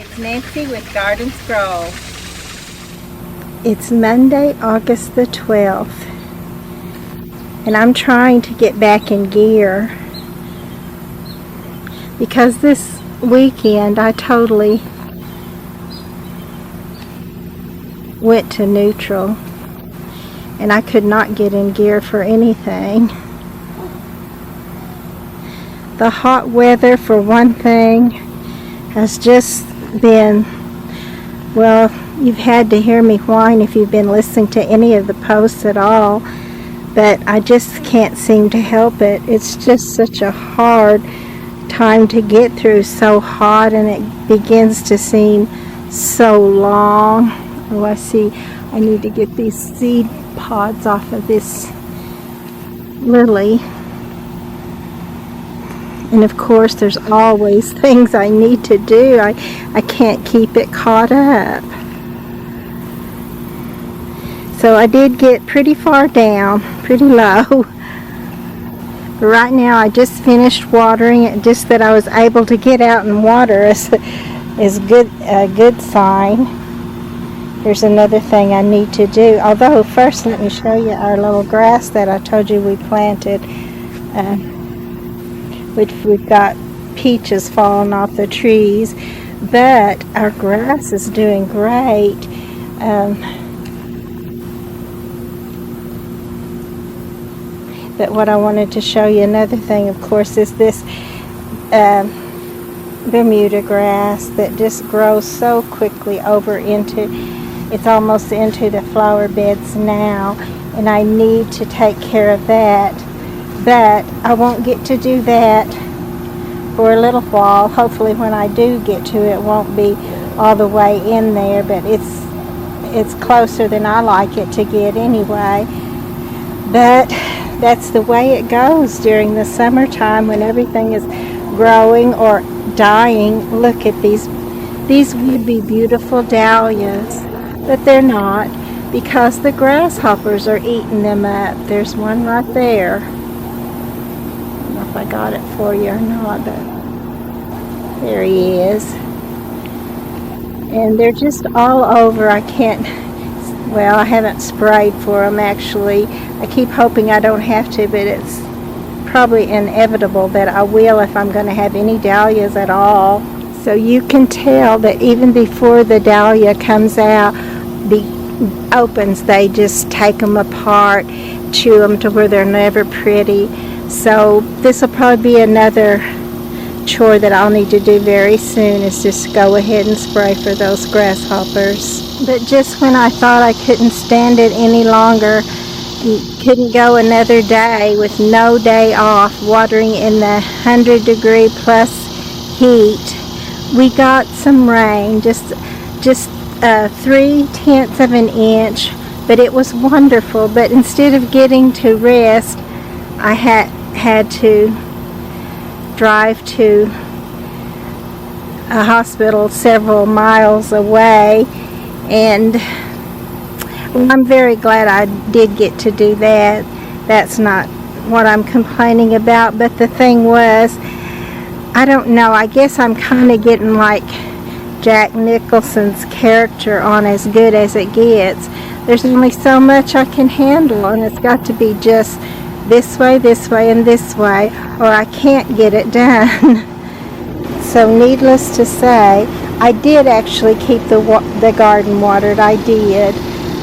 It's Nancy with Gardens Grow. It's Monday, August the 12th, and I'm trying to get back in gear because this weekend I totally went to neutral and I could not get in gear for anything. The hot weather, for one thing, has just been, well, you've had to hear me whine if you've been listening to any of the posts at all, but I just can't seem to help it. It's just such a hard time to get through, so hot, and it begins to seem so long. Oh, I see. I need to get these seed pods off of this lily. And of course, there's always things I need to do. I can't keep it caught up. So I did get pretty far down, pretty low. But right now I just finished watering it. Just that I was able to get out and water is good, a good sign. There's another thing I need to do. Although first let me show you our little grass that I told you we planted. Which we've got peaches falling off the trees, but our grass is doing great. But what I wanted to show you, another thing, of course, is this Bermuda grass that just grows so quickly over into, it's almost into the flower beds now, and I need to take care of that. But I won't get to do that for a little while. Hopefully when I do get to it, it won't be all the way in there, but it's closer than I like it to get anyway. But that's the way it goes during the summertime when everything is growing or dying. Look at these would be beautiful dahlias, but they're not because the grasshoppers are eating them up. There's one right there. I got it for you or not, but there he is. And they're just all over. I can't, well, I haven't sprayed for them actually. I keep hoping I don't have to, but it's probably inevitable that I will if I'm going to have any dahlias at all. So you can tell that even before the dahlia comes out, opens, they just take them apart, chew them to where they're never pretty. So this will probably be another chore that I'll need to do very soon, is just go ahead and spray for those grasshoppers. But just when I thought I couldn't stand it any longer, couldn't go another day with no day off, watering in the 100-degree plus heat, we got some rain, just 3/10 of an inch, but it was wonderful. But instead of getting to rest, I had to drive to a hospital several miles away, and well, I'm very glad I did get to do that. That's not what I'm complaining about, but the thing was, I don't know, I guess I'm kind of getting like Jack Nicholson's character on As Good as It Gets. There's only so much I can handle, and it's got to be just this way, and this way, or I can't get it done. So needless to say, I did actually keep the garden watered. I did,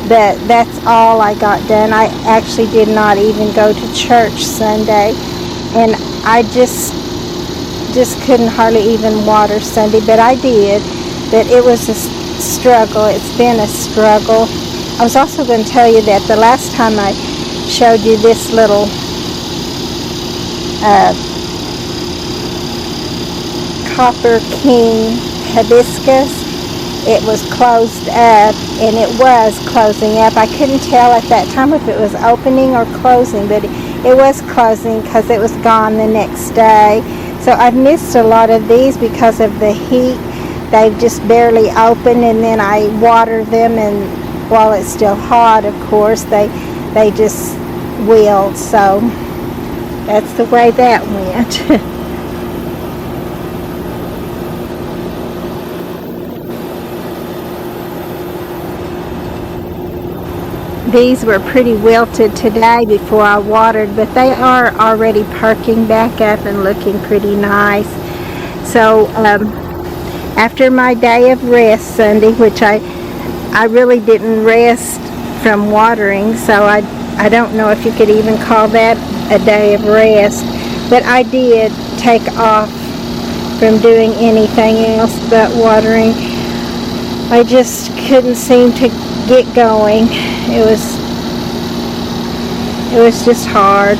but that's all I got done. I actually did not even go to church Sunday, and I just couldn't hardly even water Sunday, but I did. But it was a struggle. It's been a struggle. I was also going to tell you that the last time I showed you this little Copper King hibiscus, it was closed up, and it was closing up. I couldn't tell at that time if it was opening or closing, but it was closing because it was gone the next day. So I've missed a lot of these because of the heat. They've just barely opened, and then I water them, and while it's still hot, of course, they just wilt. So that's the way that went. these were pretty wilted today before I watered, but they are already perking back up and looking pretty nice. So after my day of rest Sunday, which I really didn't rest from watering, so I don't know if you could even call that a day of rest, but I did take off from doing anything else but watering. I just couldn't seem to get going. It was just hard.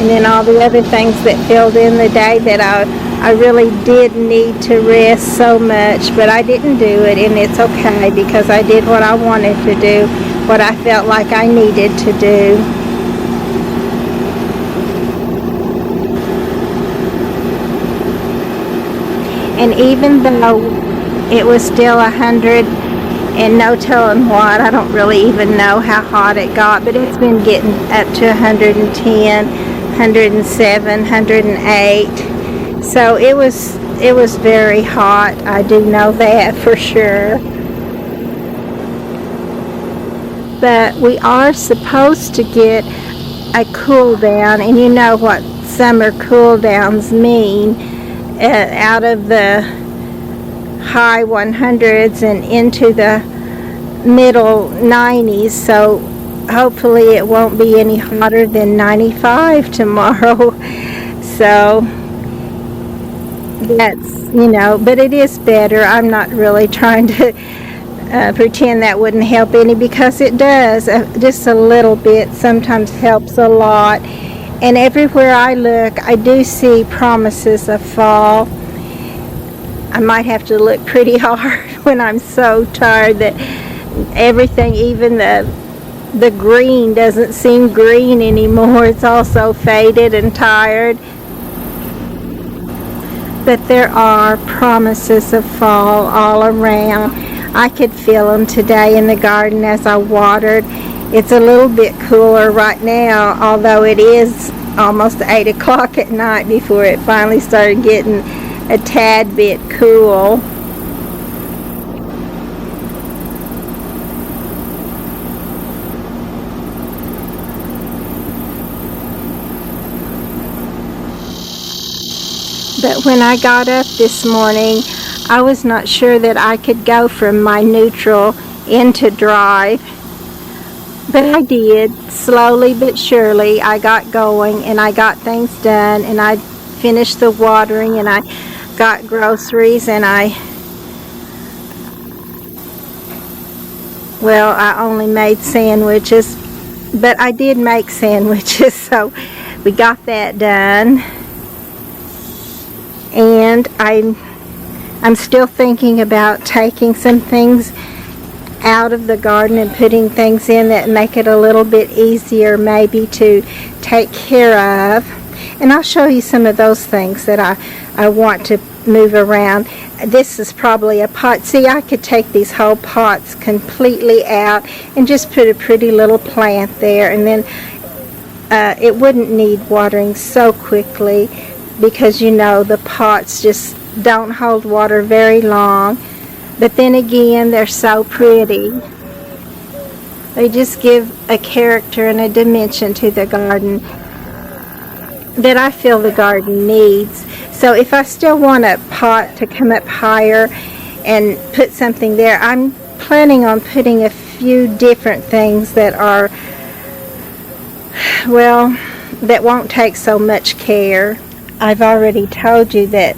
And then all the other things that filled in the day that I really did need to rest so much, but I didn't do it, and it's okay because I did what I wanted to do, what I felt like I needed to do. And even though it was still 100 and no telling what, I don't really even know how hot it got, but it's been getting up to 110, 107, 108. So it was very hot. I do know that for sure. But we are supposed to get a cool down, and you know what summer cool downs mean. Out of the high 100s and into the middle 90s, so hopefully it won't be any hotter than 95 tomorrow. So that's, but it is better. I'm not really trying to pretend that wouldn't help any, because it does. Just a little bit sometimes helps a lot. And everywhere I look, I do see promises of fall. I might have to look pretty hard when I'm so tired that everything, even the green, doesn't seem green anymore. It's all so faded and tired. But there are promises of fall all around. I could feel them today in the garden as I watered. It's a little bit cooler right now, although it is almost 8 o'clock at night before it finally started getting a tad bit cool. But when I got up this morning, I was not sure that I could go from my neutral into drive. But I did. Slowly but surely I got going, and I got things done, and I finished the watering, and I got groceries, and I only made sandwiches, but I did make sandwiches, so we got that done. And I'm still thinking about taking some things out of the garden and putting things in that make it a little bit easier maybe to take care of. And I'll show you some of those things that I want to move around. This is probably a pot. See, I could take these whole pots completely out and just put a pretty little plant there, and then it wouldn't need watering so quickly, because the pots just don't hold water very long. But then again, they're so pretty. They just give a character and a dimension to the garden that I feel the garden needs. So if I still want a pot to come up higher and put something there, I'm planning on putting a few different things that are, that won't take so much care. I've already told you that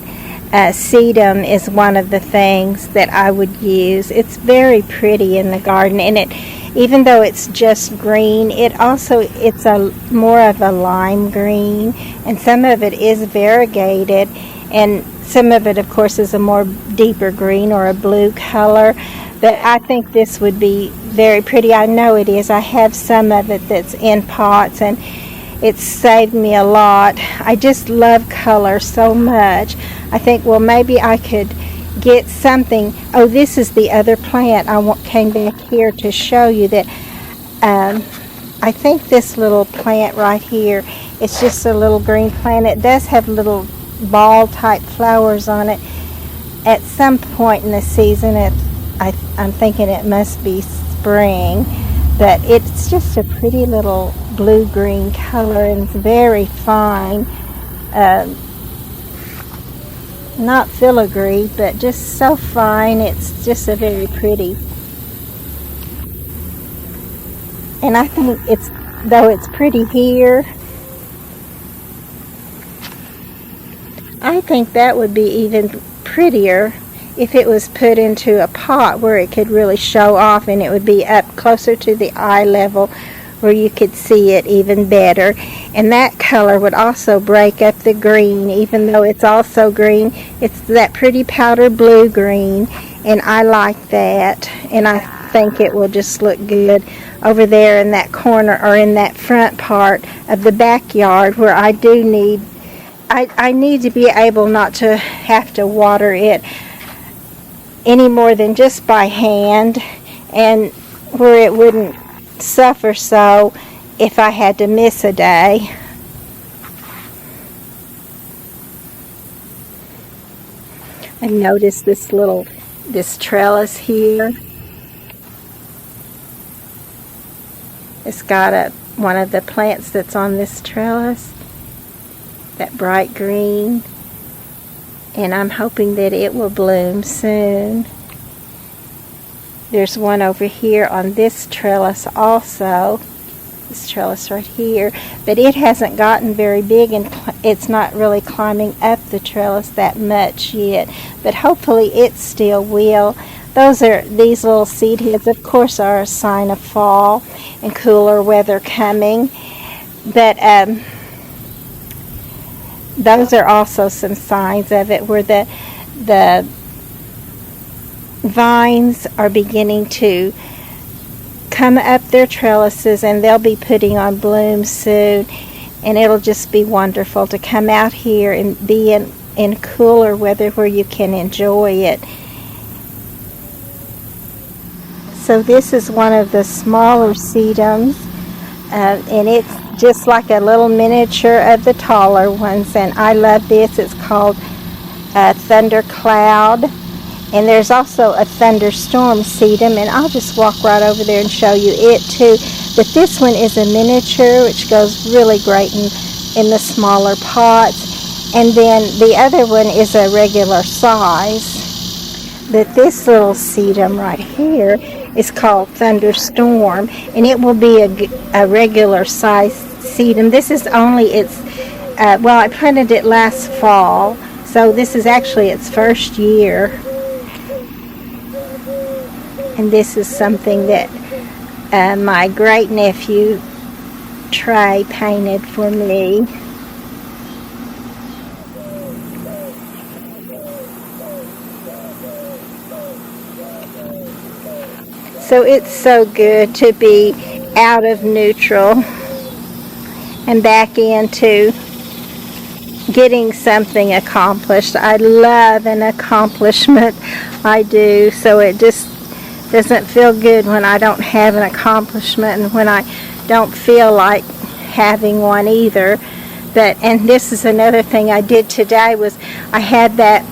sedum is one of the things that I would use. It's very pretty in the garden, and even though it's just green, it's a more of a lime green, and some of it is variegated, and some of it, of course, is a more deeper green or a blue color. But I think this would be very pretty. I know it is. I have some of it that's in pots, and it's saved me a lot. I just love color so much. I think, maybe I could get something. Oh, this is the other plant. Came back here to show you that I think this little plant right here, it's just a little green plant. It does have little ball type flowers on it, at some point in the season, I'm thinking it must be spring, but it's just a pretty little blue-green color, and it's very fine. Not filigree, but just so fine. It's just a very pretty. And I think though it's pretty here, I think that would be even prettier if it was put into a pot where it could really show off, and it would be up closer to the eye level where you could see it even better. And that color would also break up the green, even though it's also green. It's that pretty powder blue green, and I like that, and I think it will just look good over there in that corner, or in that front part of the backyard, where I do need I need to be able not to have to water it any more than just by hand, and where it wouldn't suffer so if I had to miss a day. I noticed this trellis here. It's got one of the plants that's on this trellis, that bright green, and I'm hoping that it will bloom soon. There's one over here on this trellis also, this trellis right here, but it hasn't gotten very big, and it's not really climbing up the trellis that much yet, but hopefully it still will. These little seed heads, of course, are a sign of fall and cooler weather coming, but those are also some signs of it, where the vines are beginning to come up their trellises, and they'll be putting on blooms soon, and it'll just be wonderful to come out here and be in cooler weather where you can enjoy it. So this is one of the smaller sedums, and it's just like a little miniature of the taller ones, and I love this. It's called Thundercloud, and there's also a Thunderstorm sedum, and I'll just walk right over there and show you it too. But this one is a miniature, which goes really great in the smaller pots, and then the other one is a regular size. But this little sedum right here is called Thunderstorm, and it will be a regular size sedum. This is only well, I planted it last fall, so this is actually its first year. And this is something that my great nephew Trey painted for me. So it's so good to be out of neutral and back into getting something accomplished. I love an accomplishment, I do, so it just doesn't feel good when I don't have an accomplishment, and when I don't feel like having one either. And this is another thing I did today, was I had that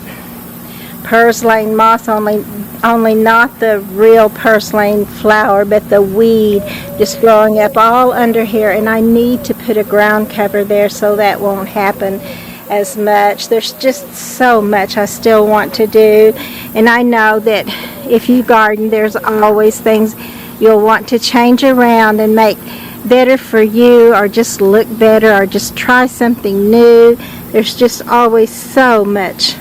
purslane moss, only not the real purslane flower, but the weed just growing up all under here, and I need to put a ground cover there so that won't happen as much. There's just so much I still want to do, and I know that if you garden, there's always things you'll want to change around and make better for you, or just look better, or just try something new. There's just always so much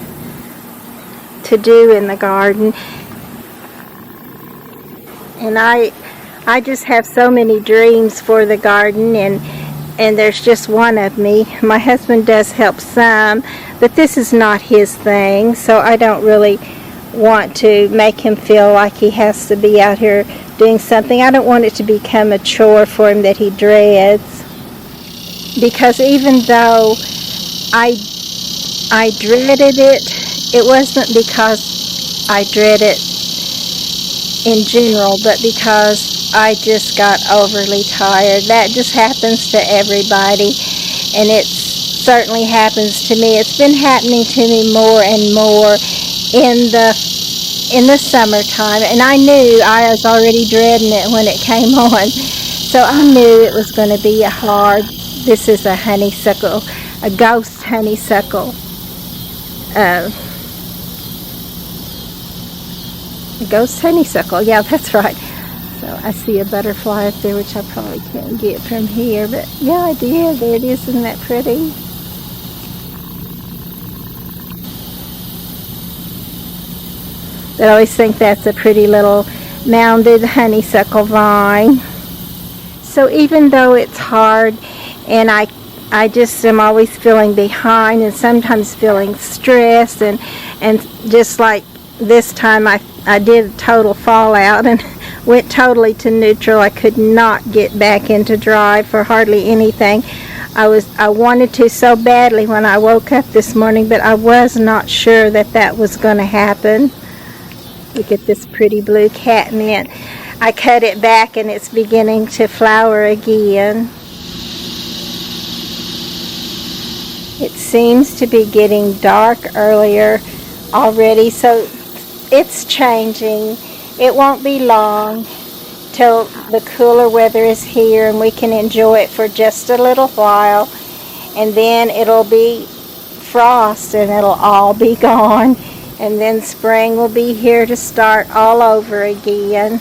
to do in the garden, and I just have so many dreams for the garden, and there's just one of me. My husband does help some, but this is not his thing, so I don't really want to make him feel like he has to be out here doing something. I don't want it to become a chore for him that he dreads, because even though I dreaded it, it wasn't because I dread it in general, but because I just got overly tired. That just happens to everybody, and it certainly happens to me. It's been happening to me more and more, in the summertime, and I knew I was already dreading it when it came on. So I knew it was going to be a hard. This is a honeysuckle, a ghost honeysuckle. A ghost honeysuckle, yeah, that's right. So I see a butterfly up there, which I probably can't get from here, but yeah, I did. There it is. Isn't that pretty? But I always think that's a pretty little mounded honeysuckle vine. So even though it's hard, and I just am always feeling behind and sometimes feeling stressed, and just like this time I did a total fallout and went totally to neutral. I could not get back into drive for hardly anything. I wanted to so badly when I woke up this morning, but I was not sure that was going to happen. Look at this pretty blue catmint. I cut it back and it's beginning to flower again. It seems to be getting dark earlier already, so it's changing. It won't be long till the cooler weather is here and we can enjoy it for just a little while, and then it'll be frost and it'll all be gone, and then spring will be here to start all over again.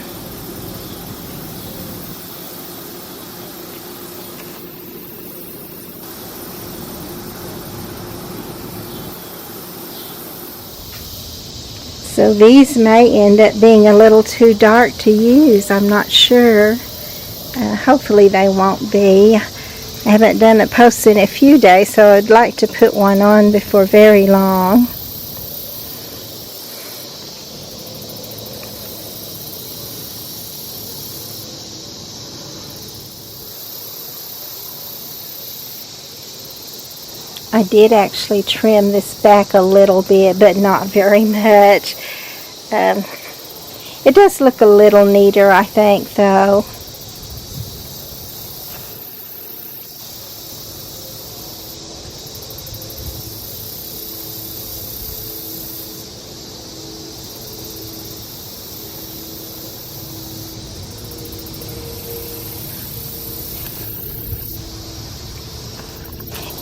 So these may end up being a little too dark to use. I'm not sure. Hopefully they won't be. I haven't done a post in a few days, so I'd like to put one on before very long. I did actually trim this back a little bit, but not very much. It does look a little neater, I think, though.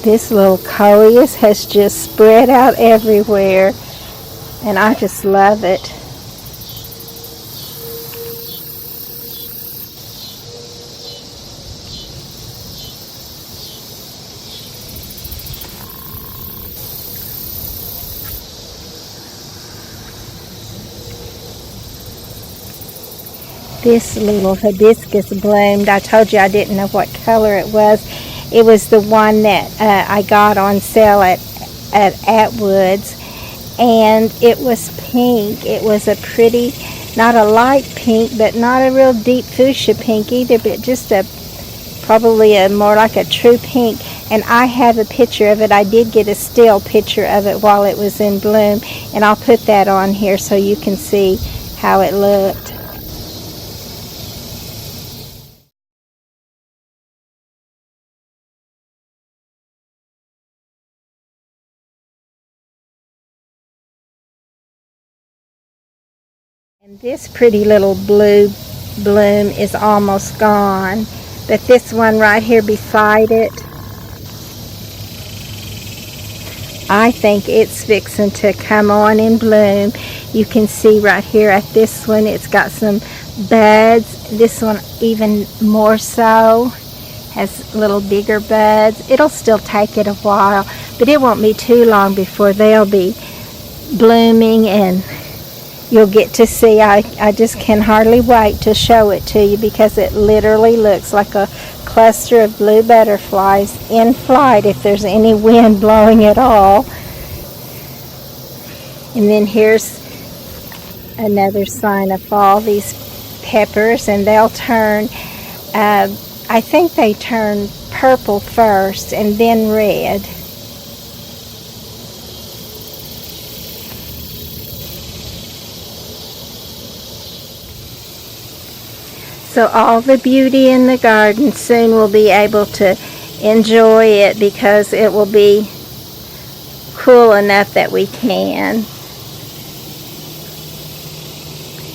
This little coleus has just spread out everywhere, and I just love it. This little hibiscus bloomed. I told you I didn't know what color it was. It was the one that I got on sale at Atwood's, and it was pink. It was a pretty, not a light pink, but not a real deep fuchsia pink either, but just probably more like a true pink. And I have a picture of it. I did get a still picture of it while it was in bloom, and I'll put that on here so you can see how it looked. And this pretty little blue bloom is almost gone, but this one right here beside it, I think it's fixing to come on in bloom. You can see right here at this one, it's got some buds. This one even more so, has little bigger buds. It'll still take it a while, but it won't be too long before they'll be blooming, and you'll get to see. I just can hardly wait to show it to you, because it literally looks like a cluster of blue butterflies in flight if there's any wind blowing at all. And then here's another sign of fall, these peppers, and they'll turn, I think they turn purple first and then red. So all the beauty in the garden soon will be able to enjoy it, because it will be cool enough that we can.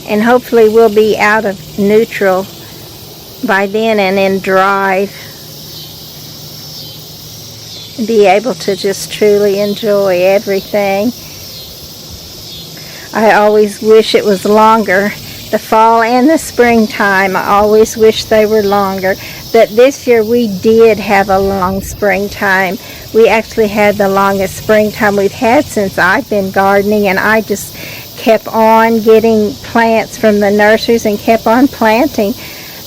And hopefully we'll be out of neutral by then and in drive. And be able to just truly enjoy everything. I always wish it was longer. The fall and the springtime, I always wish they were longer. But this year we did have a long springtime. We actually had the longest springtime we've had since I've been gardening, and I just kept on getting plants from the nurseries and kept on planting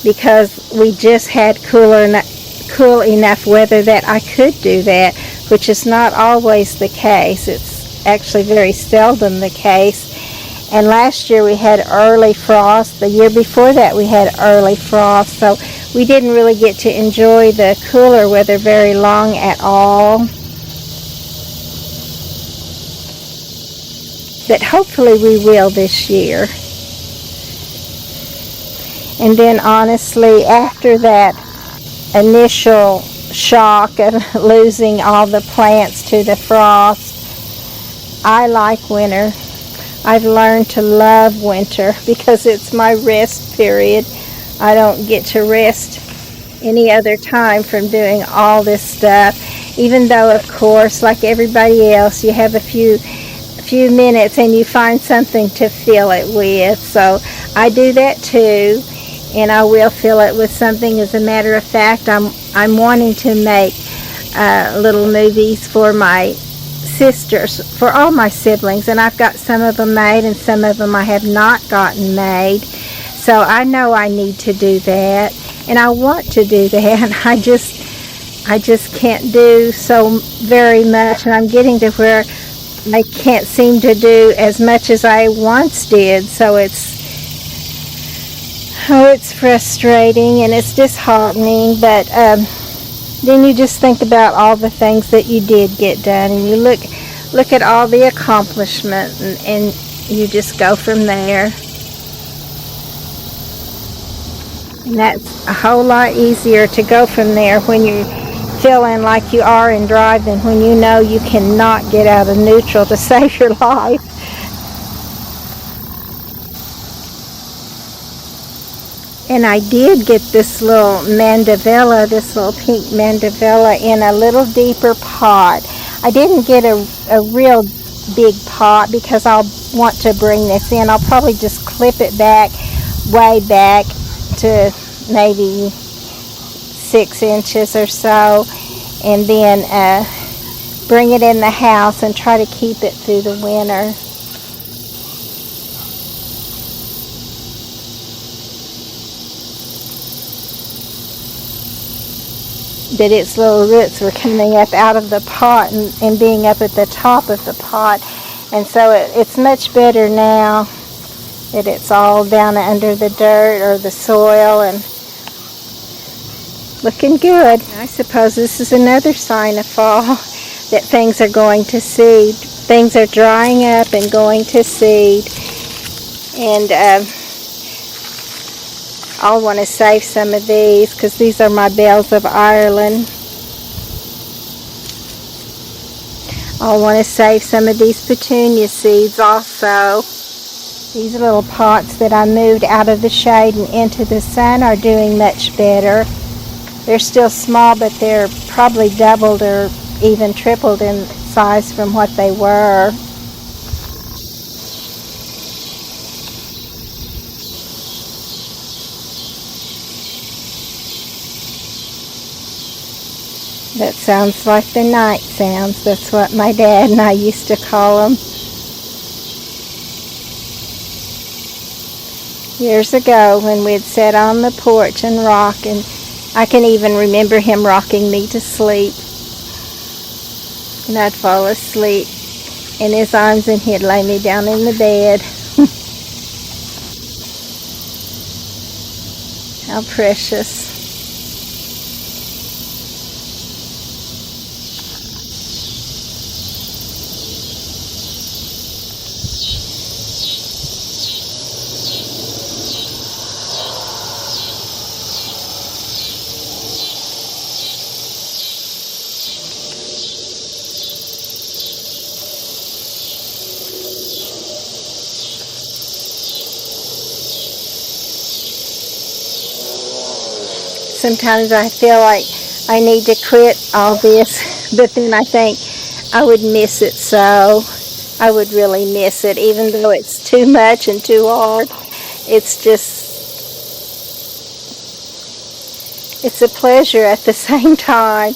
because we just had cool enough weather that I could do that, which is not always the case. It's actually very seldom the case. And last year we had early frost. The year before that we had early frost. So we didn't really get to enjoy the cooler weather very long at all. But hopefully we will this year. And then honestly, after that initial shock of losing all the plants to the frost, I like winter. I've learned to love winter because it's my rest period. I don't get to rest any other time from doing all this stuff, even though, of course, like everybody else, you have a few minutes and you find something to fill it with. So I do that too, and I will fill it with something. As a matter of fact, I'm wanting to make little movies for my sisters, for all my siblings, and I've got some of them made and some of them I have not gotten made. So I know I need to do that, and I want to do that. I just can't do so very much, and I'm getting to where I can't seem to do as much as I once did. So it's frustrating and it's disheartening, but then you just think about all the things that you did get done, and you look at all the accomplishment, and you just go from there. And that's a whole lot easier to go from there when you're feeling like you are in drive than when you know you cannot get out of neutral to save your life. And I did get this little mandevilla, this little pink mandevilla in a little deeper pot. I didn't get a real big pot because I'll want to bring this in. I'll probably just clip it back, way back to maybe 6 inches or so, and then bring it in the house and try to keep it through the winter. But its little roots were coming up out of the pot and being up at the top of the pot. And so it's much better now that it's all down under the dirt or the soil and looking good. I suppose this is another sign of fall, that things are going to seed. Things are drying up and going to seed. And I'll want to save some of these because these are my bells of Ireland. I'll want to save some of these petunia seeds also. These little pots that I moved out of the shade and into the sun are doing much better. They're still small, but they're probably doubled or even tripled in size from what they were. That sounds like the night sounds. That's what my dad and I used to call them. Years ago when we'd sit on the porch and rock, and I can even remember him rocking me to sleep. And I'd fall asleep in his arms and he'd lay me down in the bed. How precious. sometimes I feel like I need to quit all this, but then I think I would miss it so. I would really miss it, even though it's too much and too hard. It's just, it's a pleasure at the same time.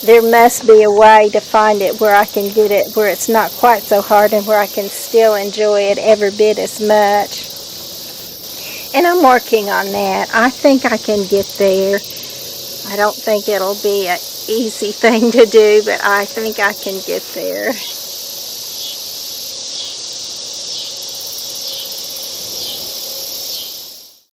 There must be a way to find it where I can get it where it's not quite so hard and where I can still enjoy it every bit as much. And I'm working on that. I think I can get there. I don't think it'll be an easy thing to do, but I think I can get there.